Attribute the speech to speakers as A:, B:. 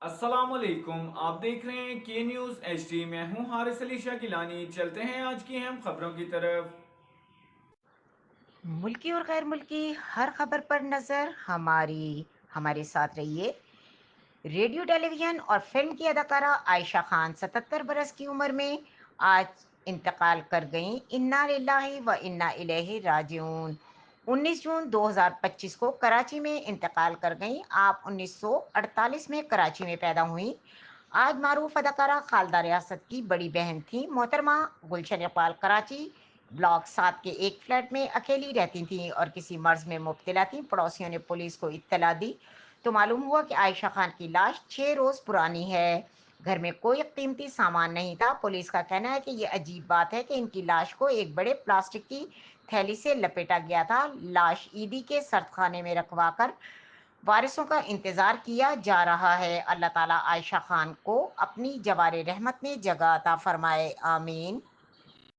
A: अस्सलामुअलैकुम, आप देख रहे हैं के न्यूज़ HD। मैं हूं हारिस अली शाह गिलानी। चलते हैं आज की अहम खबरों की तरफ।
B: मुल्की और गैर मुल्की हर खबर पर नजर हमारे साथ रहिए। रेडियो, टेलीविजन और फिल्म की अदाकारा आयशा खान 77 बरस की उम्र में आज इंतकाल कर गईं। इन्ना लिल्लाहि व इन्ना इलैहि राजिऊन। 19 जून 2025 को कराची में इंतकाल कर गईं। आप 1948 में कराची में पैदा हुई। आज मारूफ अदाकारा खालदा रियासत की बड़ी बहन थी। मोहतरमा गुलशन इकबाल कराची ब्लॉक 7 के एक फ्लैट में अकेली रहती थीं और किसी मर्ज में मुब्तला थीं। पड़ोसियों ने पुलिस को इत्तला दी तो मालूम हुआ कि आयशा खान की लाश 6 रोज पुरानी है। घर में कोई कीमती सामान नहीं था। पुलिस का कहना है कि ये अजीब बात है कि इनकी लाश को एक बड़े प्लास्टिक की थैली से लपेटा गया था। लाश ईदी के सर्द खाने में रखवा कर वारिसों का इंतजार किया जा रहा है। अल्लाह ताला आयशा खान को अपनी जवारे रहमत में जगह अता फरमाए, आमीन।